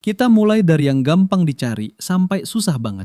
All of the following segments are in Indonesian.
Kita mulai dari yang gampang dicari sampai susah banget.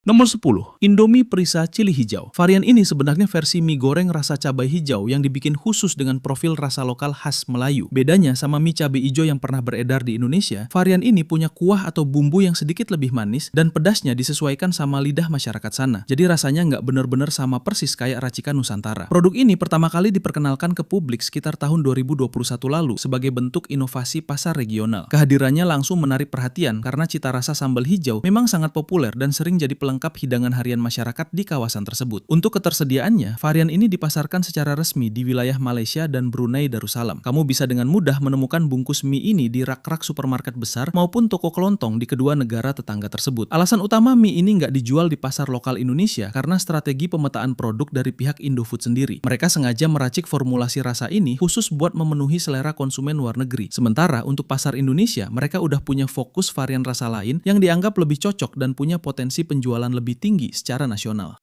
Nomor 10, Indomie Perisa Cili Hijau. Varian ini sebenarnya versi mie goreng rasa cabai hijau yang dibikin khusus dengan profil rasa lokal khas Melayu. Bedanya sama mie cabai hijau yang pernah beredar di Indonesia, varian ini punya kuah atau bumbu yang sedikit lebih manis dan pedasnya disesuaikan sama lidah masyarakat sana. Jadi rasanya nggak bener-bener sama persis kayak racikan Nusantara. Produk ini pertama kali diperkenalkan ke publik sekitar tahun 2021 lalu sebagai bentuk inovasi pasar regional. Kehadirannya langsung menarik perhatian karena cita rasa sambal hijau memang sangat populer dan sering jadi pelengkap hidangan harian masyarakat di kawasan tersebut. Untuk ketersediaannya, varian ini dipasarkan secara resmi di wilayah Malaysia dan Brunei Darussalam. Kamu bisa dengan mudah menemukan bungkus mie ini di rak-rak supermarket besar maupun toko kelontong di kedua negara tetangga tersebut. Alasan utama mie ini nggak dijual di pasar lokal Indonesia karena strategi pemetaan produk dari pihak Indofood sendiri. Mereka sengaja meracik formulasi rasa ini khusus buat memenuhi selera konsumen luar negeri. Sementara untuk pasar Indonesia, mereka udah punya fokus varian rasa lain yang dianggap lebih cocok dan punya potensi penjualan lebih tinggi secara nasional.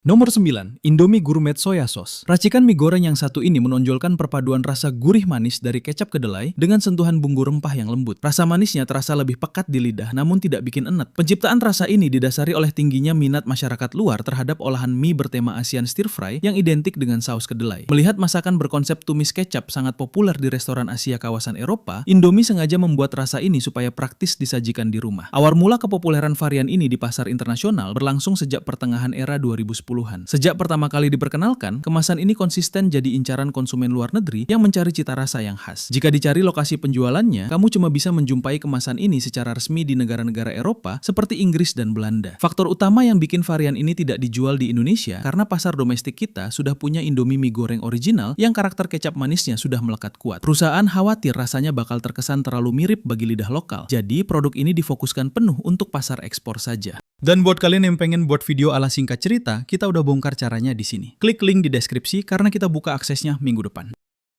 Nomor 9, Indomie Gourmet Soya Sauce. Racikan mie goreng yang satu ini menonjolkan perpaduan rasa gurih manis dari kecap kedelai dengan sentuhan bumbu rempah yang lembut. Rasa manisnya terasa lebih pekat di lidah namun tidak bikin enet. Penciptaan rasa ini didasari oleh tingginya minat masyarakat luar terhadap olahan mie bertema Asian stir fry yang identik dengan saus kedelai. Melihat masakan berkonsep tumis kecap sangat populer di restoran Asia kawasan Eropa, Indomie sengaja membuat rasa ini supaya praktis disajikan di rumah. Awal mula kepopuleran varian ini di pasar internasional berlangsung sejak pertengahan era 2010. Sejak pertama kali diperkenalkan, kemasan ini konsisten jadi incaran konsumen luar negeri yang mencari cita rasa yang khas. Jika dicari lokasi penjualannya, kamu cuma bisa menjumpai kemasan ini secara resmi di negara-negara Eropa seperti Inggris dan Belanda. Faktor utama yang bikin varian ini tidak dijual di Indonesia karena pasar domestik kita sudah punya Indomie mie goreng original yang karakter kecap manisnya sudah melekat kuat. Perusahaan khawatir rasanya bakal terkesan terlalu mirip bagi lidah lokal. Jadi produk ini difokuskan penuh untuk pasar ekspor saja. Dan buat kalian yang pengen buat video ala singkat cerita, kita udah bongkar caranya di sini. Klik link di deskripsi karena kita buka aksesnya minggu depan.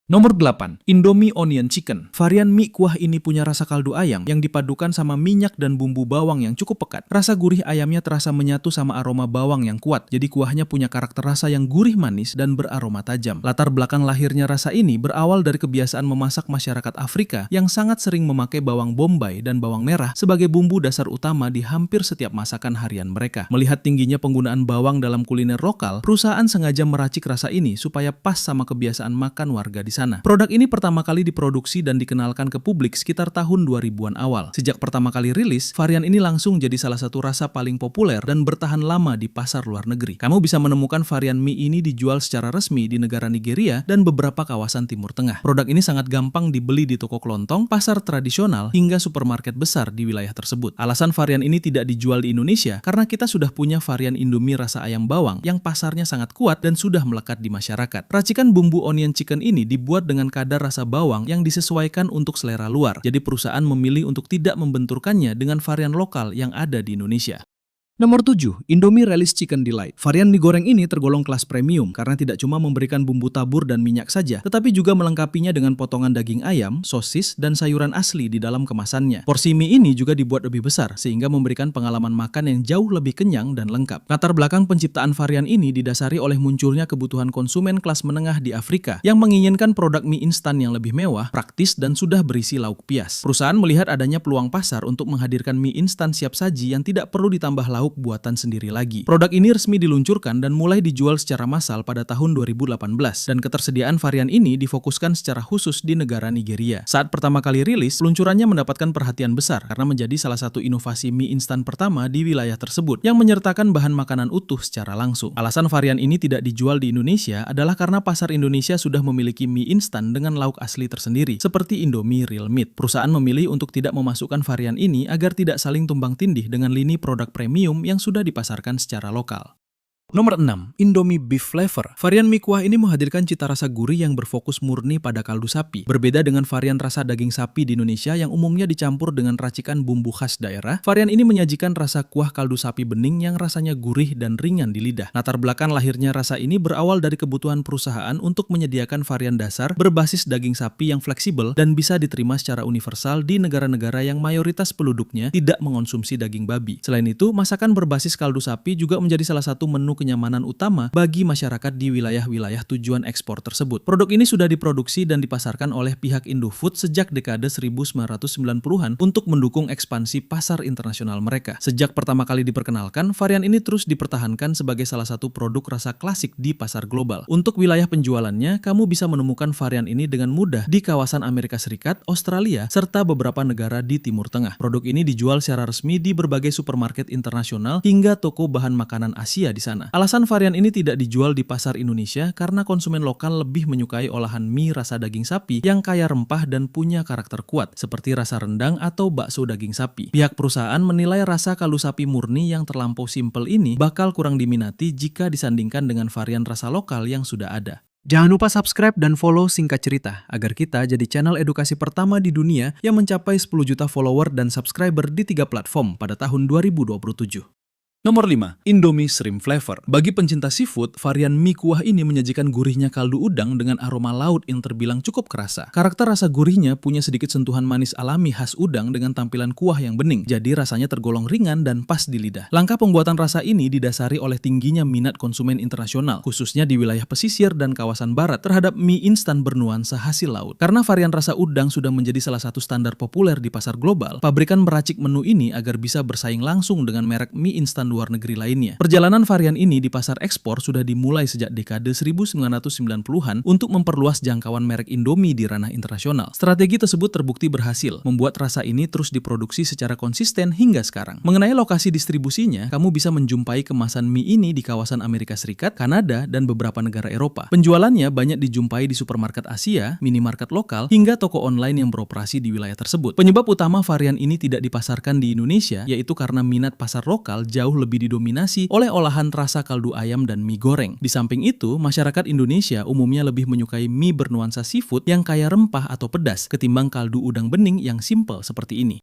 Nomor 8, Indomie Onion Chicken. Varian mie kuah ini punya rasa kaldu ayam yang dipadukan sama minyak dan bumbu bawang yang cukup pekat. Rasa gurih ayamnya terasa menyatu sama aroma bawang yang kuat, jadi kuahnya punya karakter rasa yang gurih manis dan beraroma tajam. Latar belakang lahirnya rasa ini berawal dari kebiasaan memasak masyarakat Afrika yang sangat sering memakai bawang bombay dan bawang merah sebagai bumbu dasar utama di hampir setiap masakan harian mereka. Melihat tingginya penggunaan bawang dalam kuliner lokal, perusahaan sengaja meracik rasa ini supaya pas sama kebiasaan makan warga di sana. Produk ini pertama kali diproduksi dan dikenalkan ke publik sekitar tahun 2000-an awal. Sejak pertama kali rilis, varian ini langsung jadi salah satu rasa paling populer dan bertahan lama di pasar luar negeri. Kamu bisa menemukan varian mie ini dijual secara resmi di negara Nigeria dan beberapa kawasan Timur Tengah. Produk ini sangat gampang dibeli di toko kelontong, pasar tradisional, hingga supermarket besar di wilayah tersebut. Alasan varian ini tidak dijual di Indonesia karena kita sudah punya varian Indomie rasa ayam bawang yang pasarnya sangat kuat dan sudah melekat di masyarakat. Racikan bumbu onion chicken ini dibuat dengan kadar rasa bawang yang disesuaikan untuk selera luar. Jadi perusahaan memilih untuk tidak membenturkannya dengan varian lokal yang ada di Indonesia. Nomor 7, Indomie Relish Chicken Delight. Varian mie goreng ini tergolong kelas premium karena tidak cuma memberikan bumbu tabur dan minyak saja, tetapi juga melengkapinya dengan potongan daging ayam, sosis, dan sayuran asli di dalam kemasannya. Porsi mie ini juga dibuat lebih besar, sehingga memberikan pengalaman makan yang jauh lebih kenyang dan lengkap. Latar belakang penciptaan varian ini didasari oleh munculnya kebutuhan konsumen kelas menengah di Afrika yang menginginkan produk mie instan yang lebih mewah, praktis, dan sudah berisi lauk pias. Perusahaan melihat adanya peluang pasar untuk menghadirkan mie instan siap saji yang tidak perlu ditambah lauk buatan sendiri lagi. Produk ini resmi diluncurkan dan mulai dijual secara massal pada tahun 2018 dan ketersediaan varian ini difokuskan secara khusus di negara Nigeria. Saat pertama kali rilis, peluncurannya mendapatkan perhatian besar karena menjadi salah satu inovasi mie instan pertama di wilayah tersebut yang menyertakan bahan makanan utuh secara langsung. Alasan varian ini tidak dijual di Indonesia adalah karena pasar Indonesia sudah memiliki mie instan dengan lauk asli tersendiri seperti Indomie Real Meat. Perusahaan memilih untuk tidak memasukkan varian ini agar tidak saling tumbang tindih dengan lini produk premium yang sudah dipasarkan secara lokal. Nomor 6, Indomie Beef Flavor. Varian mie kuah ini menghadirkan cita rasa gurih yang berfokus murni pada kaldu sapi. Berbeda dengan varian rasa daging sapi di Indonesia yang umumnya dicampur dengan racikan bumbu khas daerah, varian ini menyajikan rasa kuah kaldu sapi bening yang rasanya gurih dan ringan di lidah. Latar belakang lahirnya rasa ini berawal dari kebutuhan perusahaan untuk menyediakan varian dasar berbasis daging sapi yang fleksibel dan bisa diterima secara universal di negara-negara yang mayoritas penduduknya tidak mengonsumsi daging babi. Selain itu, masakan berbasis kaldu sapi juga menjadi salah satu menu kenyamanan utama bagi masyarakat di wilayah-wilayah tujuan ekspor tersebut. Produk ini sudah diproduksi dan dipasarkan oleh pihak Indofood sejak dekade 1990-an untuk mendukung ekspansi pasar internasional mereka. Sejak pertama kali diperkenalkan, varian ini terus dipertahankan sebagai salah satu produk rasa klasik di pasar global. Untuk wilayah penjualannya, kamu bisa menemukan varian ini dengan mudah di kawasan Amerika Serikat, Australia, serta beberapa negara di Timur Tengah. Produk ini dijual secara resmi di berbagai supermarket internasional hingga toko bahan makanan Asia di sana. Alasan varian ini tidak dijual di pasar Indonesia karena konsumen lokal lebih menyukai olahan mie rasa daging sapi yang kaya rempah dan punya karakter kuat, seperti rasa rendang atau bakso daging sapi. Pihak perusahaan menilai rasa kaldu sapi murni yang terlampau simpel ini bakal kurang diminati jika disandingkan dengan varian rasa lokal yang sudah ada. Jangan lupa subscribe dan follow Singkat Cerita agar kita jadi channel edukasi pertama di dunia yang mencapai 10 juta follower dan subscriber di 3 platform pada tahun 2027. Nomor 5. Indomie Shrimp Flavor. Bagi pencinta seafood, varian mie kuah ini menyajikan gurihnya kaldu udang dengan aroma laut yang terbilang cukup kerasa. Karakter rasa gurihnya punya sedikit sentuhan manis alami khas udang dengan tampilan kuah yang bening, jadi rasanya tergolong ringan dan pas di lidah. Langkah pembuatan rasa ini didasari oleh tingginya minat konsumen internasional, khususnya di wilayah pesisir dan kawasan barat terhadap mie instan bernuansa hasil laut. Karena varian rasa udang sudah menjadi salah satu standar populer di pasar global, pabrikan meracik menu ini agar bisa bersaing langsung dengan merek mie instan luar negeri lainnya. Perjalanan varian ini di pasar ekspor sudah dimulai sejak dekade 1990-an untuk memperluas jangkauan merek Indomie di ranah internasional. Strategi tersebut terbukti berhasil, membuat rasa ini terus diproduksi secara konsisten hingga sekarang. Mengenai lokasi distribusinya, kamu bisa menjumpai kemasan mie ini di kawasan Amerika Serikat, Kanada, dan beberapa negara Eropa. Penjualannya banyak dijumpai di supermarket Asia, minimarket lokal, hingga toko online yang beroperasi di wilayah tersebut. Penyebab utama varian ini tidak dipasarkan di Indonesia yaitu karena minat pasar lokal jauh lebih didominasi oleh olahan rasa kaldu ayam dan mie goreng. Di samping itu, masyarakat Indonesia umumnya lebih menyukai mie bernuansa seafood yang kaya rempah atau pedas ketimbang kaldu udang bening yang simpel seperti ini.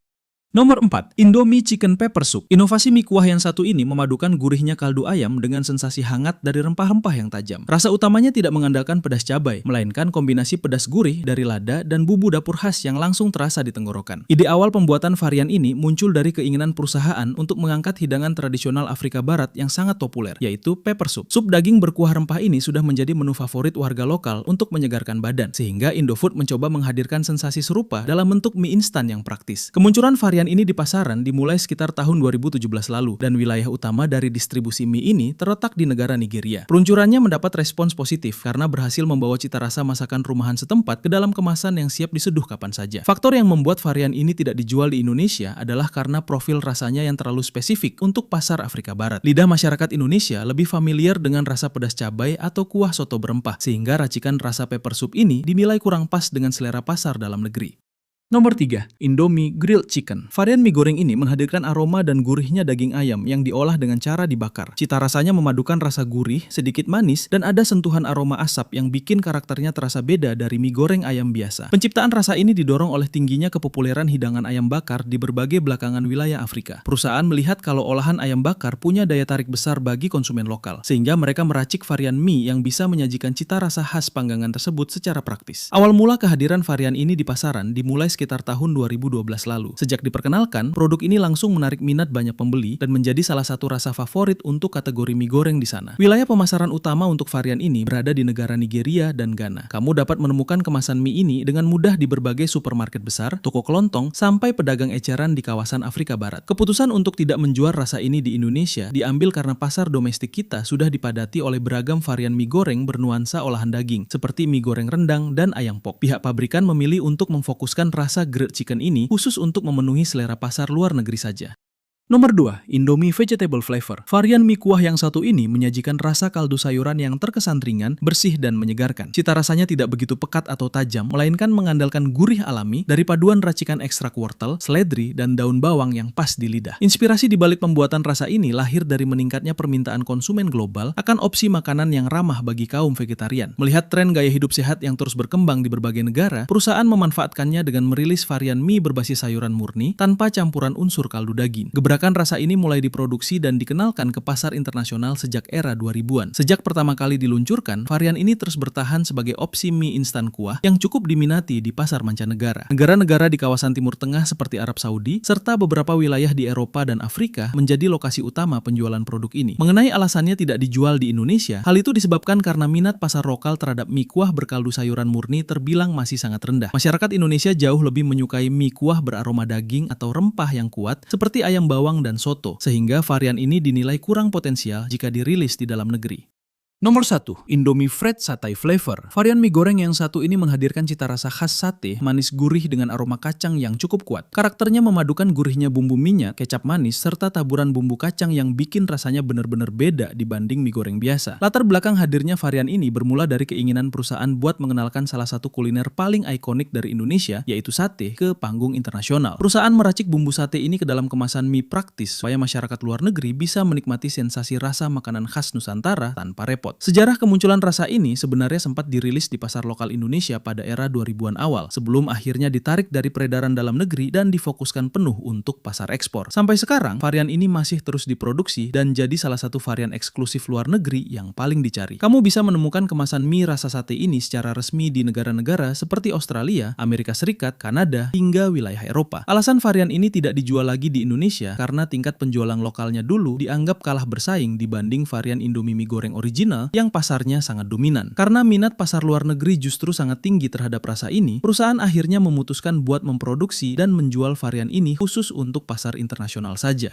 Nomor 4. Indomie Chicken Pepper Soup. Inovasi mie kuah yang satu ini memadukan gurihnya kaldu ayam dengan sensasi hangat dari rempah-rempah yang tajam. Rasa utamanya tidak mengandalkan pedas cabai, melainkan kombinasi pedas gurih dari lada dan bumbu dapur khas yang langsung terasa di tenggorokan. Ide awal pembuatan varian ini muncul dari keinginan perusahaan untuk mengangkat hidangan tradisional Afrika Barat yang sangat populer, yaitu pepper soup. Sup daging berkuah rempah ini sudah menjadi menu favorit warga lokal untuk menyegarkan badan, sehingga Indofood mencoba menghadirkan sensasi serupa dalam bentuk mie instan yang praktis. Kemunculan varian ini di pasaran dimulai sekitar tahun 2017 lalu, dan wilayah utama dari distribusi mie ini terletak di negara Nigeria. Peluncurannya mendapat respons positif karena berhasil membawa cita rasa masakan rumahan setempat ke dalam kemasan yang siap diseduh kapan saja. Faktor yang membuat varian ini tidak dijual di Indonesia adalah karena profil rasanya yang terlalu spesifik untuk pasar Afrika Barat. Lidah masyarakat Indonesia lebih familiar dengan rasa pedas cabai atau kuah soto berempah, sehingga racikan rasa pepper soup ini dinilai kurang pas dengan selera pasar dalam negeri. Nomor 3. Indomie Grilled Chicken. Varian mie goreng ini menghadirkan aroma dan gurihnya daging ayam yang diolah dengan cara dibakar. Cita rasanya memadukan rasa gurih, sedikit manis, dan ada sentuhan aroma asap yang bikin karakternya terasa beda dari mie goreng ayam biasa. Penciptaan rasa ini didorong oleh tingginya kepopuleran hidangan ayam bakar di berbagai belakangan wilayah Afrika. Perusahaan melihat kalau olahan ayam bakar punya daya tarik besar bagi konsumen lokal, sehingga mereka meracik varian mie yang bisa menyajikan cita rasa khas panggangan tersebut secara praktis. Awal mula kehadiran varian ini di pasaran dimulai sekitar tahun 2012 lalu. Sejak diperkenalkan, produk ini langsung menarik minat banyak pembeli dan menjadi salah satu rasa favorit untuk kategori mie goreng di sana. Wilayah pemasaran utama untuk varian ini berada di negara Nigeria dan Ghana. Kamu dapat menemukan kemasan mie ini dengan mudah di berbagai supermarket besar, toko kelontong, sampai pedagang eceran di kawasan Afrika Barat. Keputusan untuk tidak menjual rasa ini di Indonesia diambil karena pasar domestik kita sudah dipadati oleh beragam varian mie goreng bernuansa olahan daging, seperti mie goreng rendang dan ayam pop. Pihak pabrikan memilih untuk memfokuskan rasa grilled chicken ini khusus untuk memenuhi selera pasar luar negeri saja. Nomor 2. Indomie Vegetable Flavor. Varian mie kuah yang satu ini menyajikan rasa kaldu sayuran yang terkesan ringan, bersih, dan menyegarkan. Cita rasanya tidak begitu pekat atau tajam, melainkan mengandalkan gurih alami dari paduan racikan ekstrak wortel, seledri, dan daun bawang yang pas di lidah. Inspirasi di balik pembuatan rasa ini lahir dari meningkatnya permintaan konsumen global akan opsi makanan yang ramah bagi kaum vegetarian. Melihat tren gaya hidup sehat yang terus berkembang di berbagai negara, perusahaan memanfaatkannya dengan merilis varian mie berbasis sayuran murni tanpa campuran unsur kaldu daging. Pergerakan rasa ini mulai diproduksi dan dikenalkan ke pasar internasional sejak era 2000-an. Sejak pertama kali diluncurkan, varian ini terus bertahan sebagai opsi mie instan kuah yang cukup diminati di pasar mancanegara. Negara-negara di kawasan Timur Tengah seperti Arab Saudi, serta beberapa wilayah di Eropa dan Afrika menjadi lokasi utama penjualan produk ini. Mengenai alasannya tidak dijual di Indonesia, hal itu disebabkan karena minat pasar lokal terhadap mie kuah berkaldu sayuran murni terbilang masih sangat rendah. Masyarakat Indonesia jauh lebih menyukai mie kuah beraroma daging atau rempah yang kuat seperti ayam bawang dan soto, sehingga varian ini dinilai kurang potensial jika dirilis di dalam negeri. Nomor 1, Indomie Fried Satay Flavor. Varian mie goreng yang satu ini menghadirkan cita rasa khas sate, manis gurih dengan aroma kacang yang cukup kuat. Karakternya memadukan gurihnya bumbu minyak, kecap manis, serta taburan bumbu kacang yang bikin rasanya benar-benar beda dibanding mie goreng biasa. Latar belakang hadirnya varian ini bermula dari keinginan perusahaan buat mengenalkan salah satu kuliner paling ikonik dari Indonesia, yaitu sate, ke panggung internasional. Perusahaan meracik bumbu sate ini ke dalam kemasan mie praktis, supaya masyarakat luar negeri bisa menikmati sensasi rasa makanan khas Nusantara tanpa repot. Sejarah kemunculan rasa ini sebenarnya sempat dirilis di pasar lokal Indonesia pada era 2000-an awal, sebelum akhirnya ditarik dari peredaran dalam negeri dan difokuskan penuh untuk pasar ekspor. Sampai sekarang, varian ini masih terus diproduksi dan jadi salah satu varian eksklusif luar negeri yang paling dicari. Kamu bisa menemukan kemasan mie rasa sate ini secara resmi di negara-negara seperti Australia, Amerika Serikat, Kanada, hingga wilayah Eropa. Alasan varian ini tidak dijual lagi di Indonesia karena tingkat penjualan lokalnya dulu dianggap kalah bersaing dibanding varian Indomie mie goreng original yang pasarnya sangat dominan. Karena minat pasar luar negeri justru sangat tinggi terhadap rasa ini, perusahaan akhirnya memutuskan buat memproduksi dan menjual varian ini khusus untuk pasar internasional saja.